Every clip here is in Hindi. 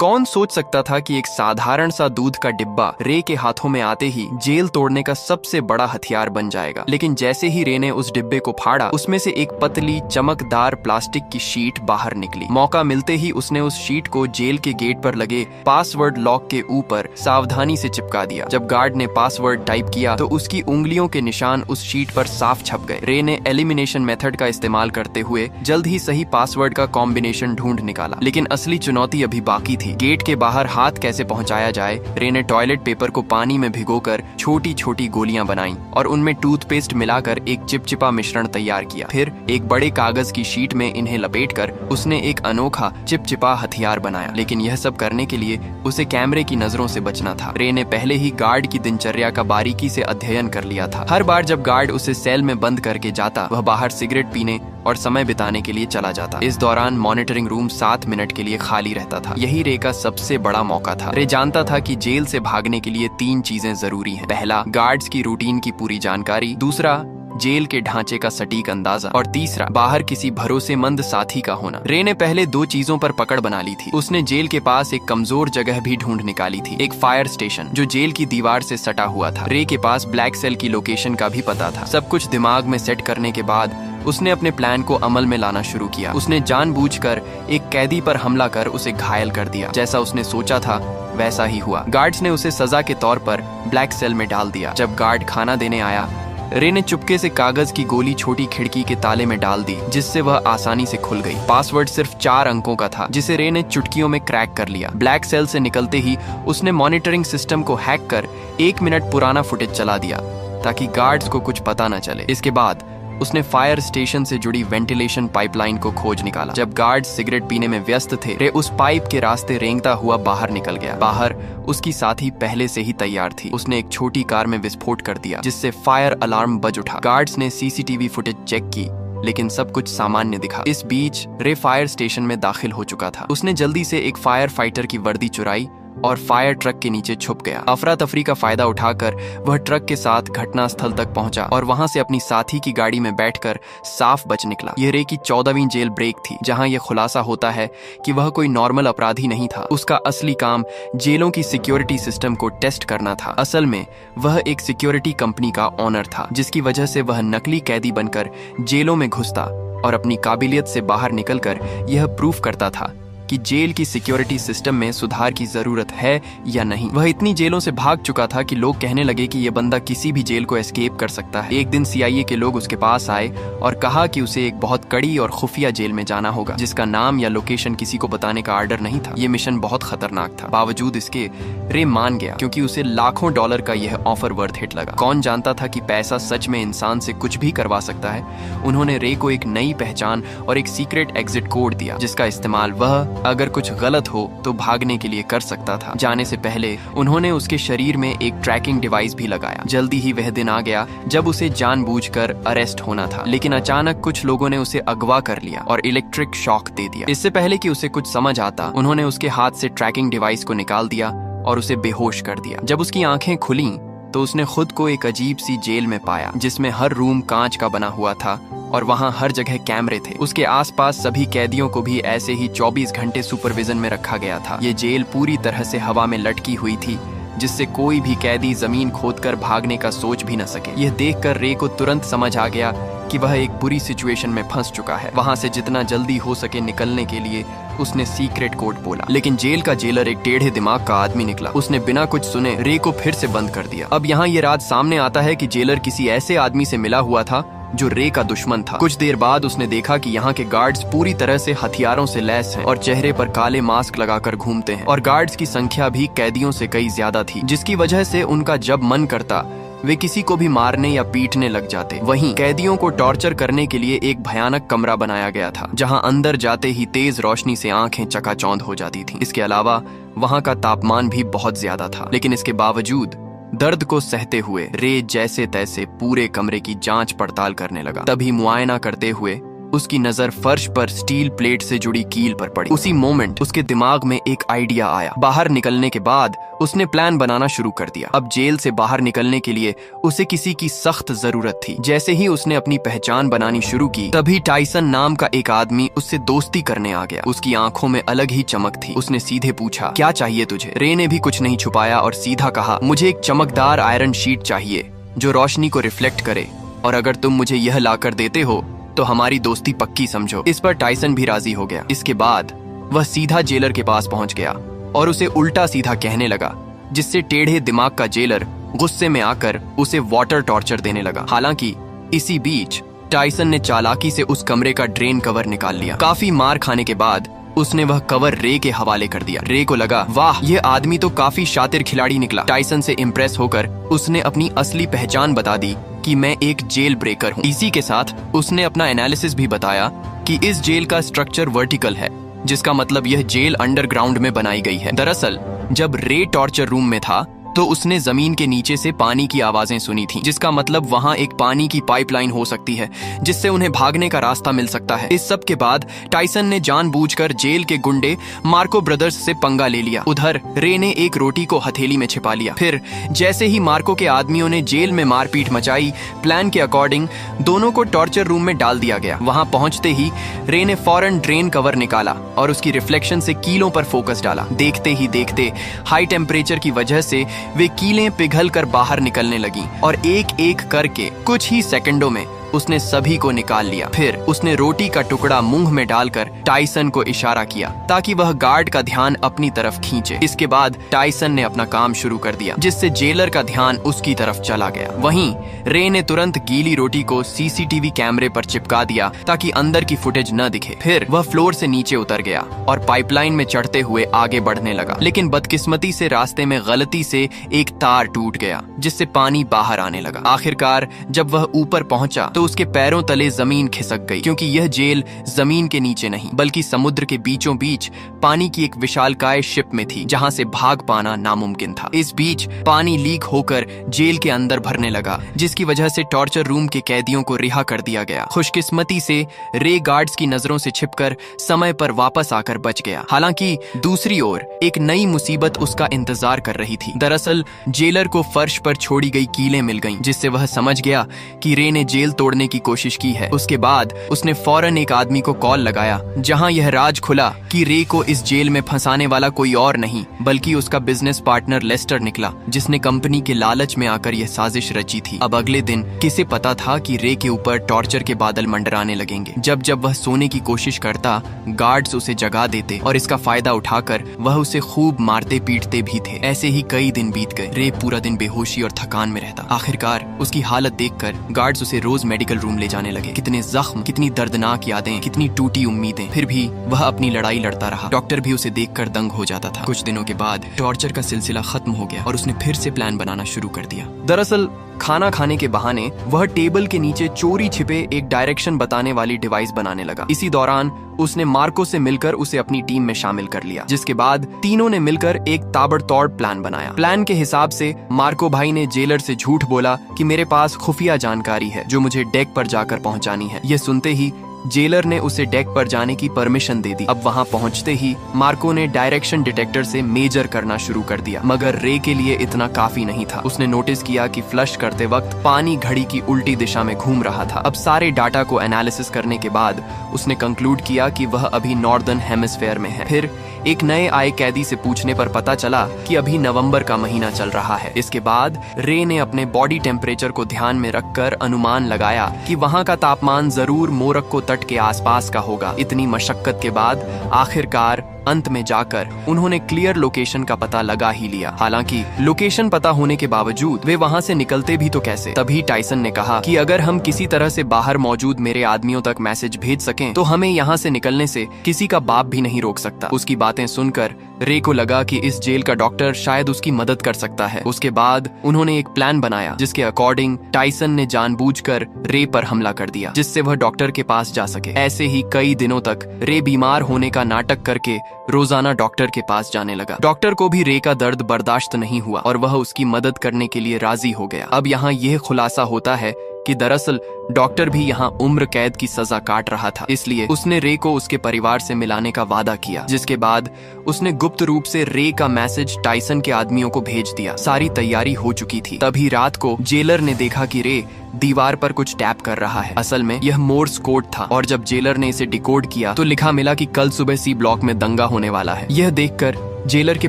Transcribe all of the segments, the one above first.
कौन सोच सकता था कि एक साधारण सा दूध का डिब्बा रे के हाथों में आते ही जेल तोड़ने का सबसे बड़ा हथियार बन जाएगा। लेकिन जैसे ही रे ने उस डिब्बे को फाड़ा, उसमें से एक पतली चमकदार प्लास्टिक की शीट बाहर निकली। मौका मिलते ही उसने उस शीट को जेल के गेट पर लगे पासवर्ड लॉक के ऊपर सावधानी से चिपका दिया। जब गार्ड ने पासवर्ड टाइप किया तो उसकी उंगलियों के निशान उस शीट पर साफ छप गए। रे ने एलिमिनेशन मेथड का इस्तेमाल करते हुए जल्द ही सही पासवर्ड का कॉम्बिनेशन ढूंढ निकाला। लेकिन असली चुनौती अभी बाकी थी। गेट के बाहर हाथ कैसे पहुंचाया जाए। रे ने टॉयलेट पेपर को पानी में भिगोकर छोटी छोटी गोलियां बनाई और उनमें टूथपेस्ट मिलाकर एक चिपचिपा मिश्रण तैयार किया। फिर एक बड़े कागज की शीट में इन्हें लपेटकर उसने एक अनोखा चिपचिपा हथियार बनाया। लेकिन यह सब करने के लिए उसे कैमरे की नजरों से बचना था। रे ने पहले ही गार्ड की दिनचर्या का बारीकी से अध्ययन कर लिया था। हर बार जब गार्ड उसे सेल में बंद करके जाता, वह बाहर सिगरेट पीने और समय बिताने के लिए चला जाता। इस दौरान मॉनिटरिंग रूम 7 मिनट के लिए खाली रहता था। यही रे का सबसे बड़ा मौका था। रे जानता था कि जेल से भागने के लिए 3 चीजें जरूरी हैं। पहला, गार्ड्स की रूटीन की पूरी जानकारी। दूसरा, जेल के ढांचे का सटीक अंदाजा। और तीसरा, बाहर किसी भरोसेमंद साथी का होना। रे ने पहले 2 चीजों पर पकड़ बना ली थी। उसने जेल के पास एक कमजोर जगह भी ढूंढ निकाली थी, एक फायर स्टेशन जो जेल की दीवार से सटा हुआ था। रे के पास ब्लैक सेल की लोकेशन का भी पता था। सब कुछ दिमाग में सेट करने के बाद उसने अपने प्लान को अमल में लाना शुरू किया। उसने जानबूझकर एक कैदी पर हमला कर उसे घायल कर दिया। जैसा उसने सोचा था वैसा ही हुआ। गार्ड्स ने उसे सजा के तौर पर ब्लैक सेल में डाल दिया। जब गार्ड खाना देने आया, रे ने चुपके से कागज की गोली छोटी खिड़की के ताले में डाल दी, जिससे वह आसानी से खुल गई। पासवर्ड सिर्फ 4 अंकों का था, जिसे रे ने चुटकियों में क्रैक कर लिया। ब्लैक सेल से निकलते ही उसने मॉनिटरिंग सिस्टम को हैक कर 1 मिनट पुराना फुटेज चला दिया ताकि गार्ड्स को कुछ पता न चले। इसके बाद उसने फायर स्टेशन से जुड़ी वेंटिलेशन पाइपलाइन को खोज निकाला। जब गार्ड्स सिगरेट पीने में व्यस्त थे, रे उस पाइप के रास्ते रेंगता हुआ बाहर निकल गया। बाहर उसकी साथी पहले से ही तैयार थी। उसने एक छोटी कार में विस्फोट कर दिया, जिससे फायर अलार्म बज उठा। गार्ड्स ने सीसीटीवी फुटेज चेक की, लेकिन सब कुछ सामान्य दिखा। इस बीच रे फायर स्टेशन में दाखिल हो चुका था। उसने जल्दी से एक फायर फाइटर की वर्दी चुराई और फायर ट्रक के नीचे छुप गया। अफरा तफरी का फायदा उठाकर वह ट्रक के साथ घटनास्थल तक पहुंचा और वहां से अपनी साथी की गाड़ी में बैठकर साफ बच निकला। यह रे की 14वीं जेल ब्रेक थी, जहां यह खुलासा होता है कि वह कोई नॉर्मल अपराधी नहीं था। उसका असली काम जेलों की सिक्योरिटी सिस्टम को टेस्ट करना था। असल में वह एक सिक्योरिटी कंपनी का ओनर था, जिसकी वजह से वह नकली कैदी बनकर जेलों में घुसता और अपनी काबिलियत से बाहर निकलकर यह प्रूफ करता था कि जेल की सिक्योरिटी सिस्टम में सुधार की जरूरत है या नहीं। वह इतनी जेलों से भाग चुका था कि लोग कहने लगे कि यह बंदा किसी भी जेल को एस्केप कर सकता है। एक दिन सीआईए के लोग उसके पास आए और कहा कि उसे एक बहुत कड़ी और खुफिया जेल में जाना होगा, जिसका नाम या लोकेशन किसी को बताने का आर्डर नहीं था। ये मिशन बहुत खतरनाक था। बावजूद इसके रे मान गया, क्योंकि उसे लाखों डॉलर का यह ऑफर वर्थ इट लगा। कौन जानता था कि पैसा सच में इंसान से कुछ भी करवा सकता है। उन्होंने रे को एक नई पहचान और एक सीक्रेट एग्जिट कोड दिया, जिसका इस्तेमाल वह अगर कुछ गलत हो तो भागने के लिए कर सकता था। जाने से पहले उन्होंने उसके शरीर में एक ट्रैकिंग डिवाइस भी लगाया। जल्दी ही वह दिन आ गया जब उसे जानबूझकर अरेस्ट होना था, लेकिन अचानक कुछ लोगों ने उसे अगवा कर लिया और इलेक्ट्रिक शॉक दे दिया। इससे पहले कि उसे कुछ समझ आता, उन्होंने उसके हाथ से ट्रैकिंग डिवाइस को निकाल दिया और उसे बेहोश कर दिया। जब उसकी आंखें खुली तो उसने खुद को एक अजीब सी जेल में पाया, जिसमें हर रूम कांच का बना हुआ था और वहां हर जगह कैमरे थे। उसके आसपास सभी कैदियों को भी ऐसे ही 24 घंटे सुपरविजन में रखा गया था। ये जेल पूरी तरह से हवा में लटकी हुई थी, जिससे कोई भी कैदी जमीन खोदकर भागने का सोच भी न सके। यह देखकर रे को तुरंत समझ आ गया कि वह एक बुरी सिचुएशन में फंस चुका है। वहां से जितना जल्दी हो सके निकलने के लिए उसने सीक्रेट कोड बोला, लेकिन जेल का जेलर एक टेढ़े दिमाग का आदमी निकला। उसने बिना कुछ सुने रे को फिर से बंद कर दिया। अब यहाँ ये राज सामने आता है कि जेलर किसी ऐसे आदमी से मिला हुआ था जो रे का दुश्मन था। कुछ देर बाद उसने देखा कि यहाँ के गार्ड्स पूरी तरह से हथियारों से लैस हैं और चेहरे पर काले मास्क लगाकर घूमते हैं, और गार्ड्स की संख्या भी कैदियों से कई ज्यादा थी, जिसकी वजह से उनका जब मन करता वे किसी को भी मारने या पीटने लग जाते। वहीं कैदियों को टॉर्चर करने के लिए एक भयानक कमरा बनाया गया था, जहां अंदर जाते ही तेज रोशनी से आंखें चकाचौंध हो जाती थीं। इसके अलावा वहां का तापमान भी बहुत ज्यादा था, लेकिन इसके बावजूद दर्द को सहते हुए रे जैसे तैसे पूरे कमरे की जांच पड़ताल करने लगा। तभी मुआयना करते हुए उसकी नजर फर्श पर स्टील प्लेट से जुड़ी कील पर पड़ी। उसी मोमेंट उसके दिमाग में एक आइडिया आया। बाहर निकलने के बाद उसने प्लान बनाना शुरू कर दिया। अब जेल से बाहर निकलने के लिए उसे किसी की सख्त जरूरत थी। जैसे ही उसने अपनी पहचान बनानी शुरू की, तभी टाइसन नाम का एक आदमी उससे दोस्ती करने आ गया। उसकी आंखों में अलग ही चमक थी। उसने सीधे पूछा, क्या चाहिए तुझे? रे ने भी कुछ नहीं छुपाया और सीधा कहा, मुझे एक चमकदार आयरन शीट चाहिए जो रोशनी को रिफ्लेक्ट करे, और अगर तुम मुझे यह लाकर देते हो तो हमारी दोस्ती पक्की समझो। इस पर टाइसन भी राजी हो गया। इसके बाद वह सीधा जेलर के पास पहुंच गया और उसे उल्टा सीधा कहने लगा, जिससे टेढ़े दिमाग का जेलर गुस्से में आकर उसे वाटर टॉर्चर देने लगा। हालांकि इसी बीच टाइसन ने चालाकी से उस कमरे का ड्रेन कवर निकाल लिया। काफी मार खाने के बाद उसने वह कवर रे के हवाले कर दिया। रे को लगा, वाह, यह आदमी तो काफी शातिर खिलाड़ी निकला। टाइसन से इम्प्रेस होकर उसने अपनी असली पहचान बता दी कि मैं एक जेल ब्रेकर हूँ। इसी के साथ उसने अपना एनालिसिस भी बताया कि इस जेल का स्ट्रक्चर वर्टिकल है, जिसका मतलब यह जेल अंडरग्राउंड में बनाई गई है। दरअसल जब रे टॉर्चर रूम में था तो उसने जमीन के नीचे से पानी की आवाजें सुनी थी, जिसका मतलब वहां एक पानी की पाइपलाइन हो सकती है जिससे उन्हें भागने का रास्ता मिल सकता है। इस सब के बाद टाइसन ने जानबूझकर जेल के गुंडे मार्को ब्रदर्स से पंगा ले लिया। उधर रे ने एक रोटी को हथेली में छिपा लिया। फिर जैसे ही मार्को के आदमियों ने जेल में मारपीट मचाई, प्लान के अकॉर्डिंग दोनों को टॉर्चर रूम में डाल दिया गया। वहां पहुंचते ही रे ने फौरन ड्रेन कवर निकाला और उसकी रिफ्लेक्शन से कीलों पर फोकस डाला। देखते ही देखते हाई टेम्परेचर की वजह से वे कीलें पिघल कर बाहर निकलने लगीं और एक एक करके कुछ ही सेकंडों में उसने सभी को निकाल लिया। फिर उसने रोटी का टुकड़ा मुंह में डालकर टाइसन को इशारा किया ताकि वह गार्ड का ध्यान अपनी तरफ खींचे। इसके बाद टाइसन ने अपना काम शुरू कर दिया, जिससे जेलर का ध्यान उसकी तरफ चला गया। वहीं रे ने तुरंत गीली रोटी को सीसीटीवी कैमरे पर चिपका दिया ताकि अंदर की फुटेज न दिखे। फिर वह फ्लोर से नीचे उतर गया और पाइपलाइन में चढ़ते हुए आगे बढ़ने लगा, लेकिन बदकिस्मती से रास्ते में गलती से एक तार टूट गया, जिससे पानी बाहर आने लगा। आखिरकार जब वह ऊपर पहुंचा तो उसके पैरों तले जमीन खिसक गई, क्योंकि यह जेल जमीन के नीचे नहीं बल्कि समुद्र के बीचों बीच पानी की एक विशालकाय शिप में थी, जहां से भाग पाना नामुमकिन था। इस बीच पानी लीक होकर जेल के अंदर भरने लगा, जिसकी वजह से टॉर्चर रूम के कैदियों को रिहा कर दिया गया। खुशकिस्मती से रे गार्ड्स की नजरों से छिपकर समय पर वापस आकर बच गया। हालांकि दूसरी ओर एक नई मुसीबत उसका इंतजार कर रही थी। दरअसल जेलर को फर्श पर छोड़ी गई कीलें मिल गईं, जिससे वह समझ गया कि रे ने जेल तोड़ने की कोशिश की है। उसके बाद उसने फौरन एक आदमी को कॉल लगाया, जहां यह राज खुला कि रे को इस जेल में फंसाने वाला कोई और नहीं बल्कि उसका बिजनेस पार्टनर लेस्टर निकला, जिसने कंपनी के लालच में आकर यह साजिश रची थी। अब अगले दिन किसे पता था कि रे के ऊपर टॉर्चर के बादल मंडराने लगेंगे। जब जब वह सोने की कोशिश करता, गार्ड्स उसे जगा देते और इसका फायदा उठाकर वह उसे खूब मारते पीटते भी थे। ऐसे ही कई दिन बीत गए। रे पूरा दिन बेहोशी और थकान में रहता। आखिरकार उसकी हालत देखकर गार्ड्स उसे रोज मेडिकल रूम ले जाने लगे। कितने जख्म, कितनी दर्दनाक यादें, कितनी टूटी उम्मीदें, फिर भी वह अपनी लड़ाई लड़ता रहा। डॉक्टर भी उसे देखकर दंग हो जाता था। कुछ दिनों के बाद टॉर्चर का सिलसिला खत्म हो गया और उसने फिर से प्लान बनाना शुरू कर दिया। दरअसल खाना खाने के बहाने वह टेबल के नीचे चोरी छिपे एक डायरेक्शन बताने वाली डिवाइस बनाने लगा। इसी दौरान उसने मार्को से मिलकर उसे अपनी टीम में शामिल कर लिया, जिसके बाद तीनों ने मिलकर एक ताबड़तोड़ प्लान बनाया। प्लान के हिसाब से मार्को भाई ने जेलर से झूठ बोला कि मेरे पास खुफिया जानकारी है जो मुझे डेक पर जाकर पहुंचानी है। यह सुनते ही जेलर ने उसे डेक पर जाने की परमिशन दे दी। अब वहां पहुंचते ही मार्को ने डायरेक्शन डिटेक्टर से मेजर करना शुरू कर दिया, मगर रे के लिए इतना काफी नहीं था। उसने नोटिस किया कि फ्लश करते वक्त पानी घड़ी की उल्टी दिशा में घूम रहा था। अब सारे डाटा को एनालिसिस करने के बाद उसने कंक्लूड किया कि वह अभी नॉर्दर्न हेमिस्फेयर में है। फिर एक नए आए कैदी से पूछने पर पता चला कि अभी नवंबर का महीना चल रहा है। इसके बाद रे ने अपने बॉडी टेम्परेचर को ध्यान में रखकर अनुमान लगाया कि वहां का तापमान जरूर मोरक्को तट के आसपास का होगा। इतनी मशक्कत के बाद आखिरकार अंत में जाकर उन्होंने क्लियर लोकेशन का पता लगा ही लिया। हालांकि लोकेशन पता होने के बावजूद वे वहां से निकलते भी तो कैसे? तभी टाइसन ने कहा कि अगर हम किसी तरह से बाहर मौजूद मेरे आदमियों तक मैसेज भेज सकें तो हमें यहाँ से निकलने से किसी का बाप भी नहीं रोक सकता। उसकी बातें सुनकर रे को लगा कि इस जेल का डॉक्टर शायद उसकी मदद कर सकता है। उसके बाद उन्होंने एक प्लान बनाया जिसके अकॉर्डिंग टाइसन ने जानबूझकर रे पर हमला कर दिया जिससे वह डॉक्टर के पास जा सके। ऐसे ही कई दिनों तक रे बीमार होने का नाटक करके रोजाना डॉक्टर के पास जाने लगा। डॉक्टर को भी रे का दर्द बर्दाश्त नहीं हुआ और वह उसकी मदद करने के लिए राजी हो गया। अब यहाँ यह खुलासा होता है कि दरअसल डॉक्टर भी यहाँ उम्र कैद की सजा काट रहा था, इसलिए उसने रे को उसके परिवार से मिलाने का वादा किया, जिसके बाद उसने गुप्त रूप से रे का मैसेज टाइसन के आदमियों को भेज दिया। सारी तैयारी हो चुकी थी। तभी रात को जेलर ने देखा कि रे दीवार पर कुछ टैप कर रहा है। असल में यह मोर्स कोड था और जब जेलर ने इसे डिकोड किया तो लिखा मिला कि कल सुबह सी ब्लॉक में दंगा होने वाला है। यह देखकर जेलर के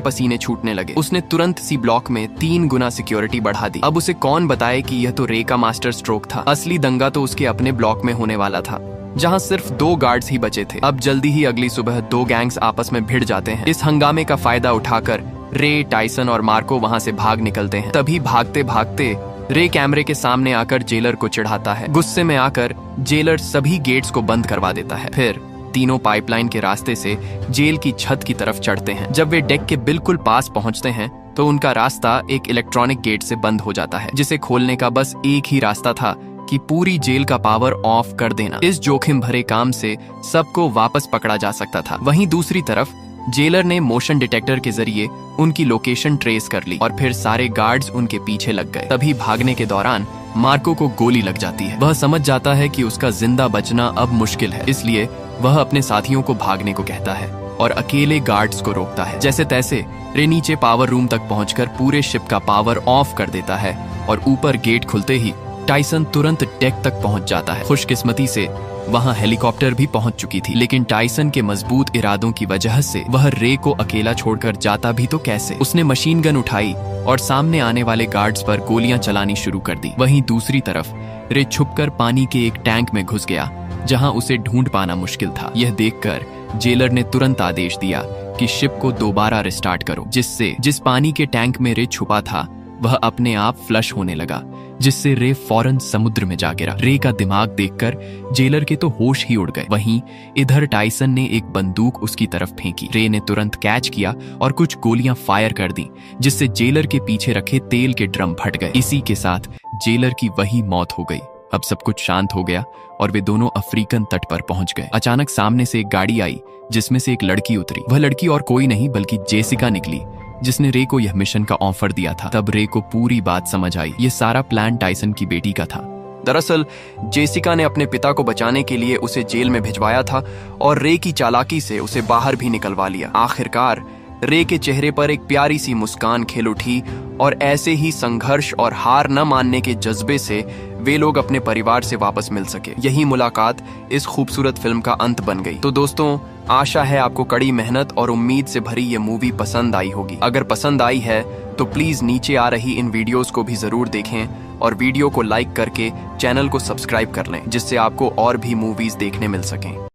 पसीने छूटने लगे। उसने तुरंत सी ब्लॉक में 3 गुना सिक्योरिटी बढ़ा दी। अब उसे कौन बताए कि यह तो रे का मास्टर स्ट्रोक था। असली दंगा तो उसके अपने ब्लॉक में होने वाला था जहां सिर्फ 2 गार्ड्स ही बचे थे। अब जल्दी ही अगली सुबह 2 गैंग्स आपस में भिड़ जाते हैं। इस हंगामे का फायदा उठाकर रे, टाइसन और मार्को वहां से भाग निकलते हैं। तभी भागते भागते रे कैमरे के सामने आकर जेलर को चिढ़ाता है। गुस्से में आकर जेलर सभी गेट्स को बंद करवा देता है। फिर तीनों पाइपलाइन के रास्ते से जेल की छत की तरफ चढ़ते हैं। जब वे डेक के बिल्कुल पास पहुंचते हैं तो उनका रास्ता एक इलेक्ट्रॉनिक गेट से बंद हो जाता है, जिसे खोलने का बस एक ही रास्ता था कि पूरी जेल का पावर ऑफ कर देना। इस जोखिम भरे काम से सबको वापस पकड़ा जा सकता था। वहीं दूसरी तरफ जेलर ने मोशन डिटेक्टर के जरिए उनकी लोकेशन ट्रेस कर ली और फिर सारे गार्ड्स उनके पीछे लग गए। तभी भागने के दौरान मार्को को गोली लग जाती है। वह समझ जाता है कि उसका जिंदा बचना अब मुश्किल है, इसलिए वह अपने साथियों को भागने को कहता है और अकेले गार्ड्स को रोकता है। जैसे तैसे रे नीचे पावर रूम तक पहुंचकर पूरे शिप का पावर ऑफ कर देता है और ऊपर गेट खुलते ही टाइसन तुरंत डेक तक पहुंच जाता है। खुशकिस्मती से वहां हेलीकॉप्टर भी पहुंच चुकी थी, लेकिन टाइसन के मजबूत इरादों की वजह से वह रे को अकेला छोड़कर जाता भी तो कैसे। उसने मशीन गन उठाई और सामने आने वाले गार्ड्स पर गोलियां चलानी शुरू कर दी। वहीं दूसरी तरफ रे छुपकर पानी के एक टैंक में घुस गया जहां उसे ढूंढ पाना मुश्किल था। यह देखकर जेलर ने तुरंत आदेश दिया कि शिप को दोबारा रिस्टार्ट करो, जिससे जिस पानी के टैंक में रे छुपा था वह अपने आप फ्लश होने लगा, जिससे रे फौरन समुद्र में जा गिरा। रे का दिमाग देखकर जेलर के तो होश ही उड़ गए। वहीं इधर टाइसन ने एक बंदूक उसकी तरफ फेंकी। रे ने तुरंत कैच किया और कुछ गोलियां फायर कर दी, जिससे जेलर के पीछे रखे तेल के ड्रम फट गए। इसी के साथ जेलर की वही मौत हो गई। अब सब कुछ शांत हो गया और वे दोनों अफ्रीकन तट पर पहुंच गए। अचानक सामने से एक गाड़ी आई जिसमें से एक लड़की उतरी। वह लड़की और कोई नहीं बल्कि जेसिका निकली, जिसने रे को यह मिशन का ऑफर दिया था। तब रे को पूरी बात समझ आई। ये सारा प्लान टाइसन की बेटी का था। दरअसल जेसिका ने अपने पिता को बचाने के लिए उसे जेल में भिजवाया था और रे की चालाकी से उसे बाहर भी निकलवा लिया। आखिरकार रे के चेहरे पर एक प्यारी सी मुस्कान खिल उठी और ऐसे ही संघर्ष और हार न मानने के जज्बे से वे लोग अपने परिवार से वापस मिल सके। यही मुलाकात इस खूबसूरत फिल्म का अंत बन गई। तो दोस्तों, आशा है आपको कड़ी मेहनत और उम्मीद से भरी ये मूवी पसंद आई होगी। अगर पसंद आई है तो प्लीज नीचे आ रही इन वीडियोस को भी जरूर देखें और वीडियो को लाइक करके चैनल को सब्सक्राइब कर लें, जिससे आपको और भी मूवीज देखने मिल सकें।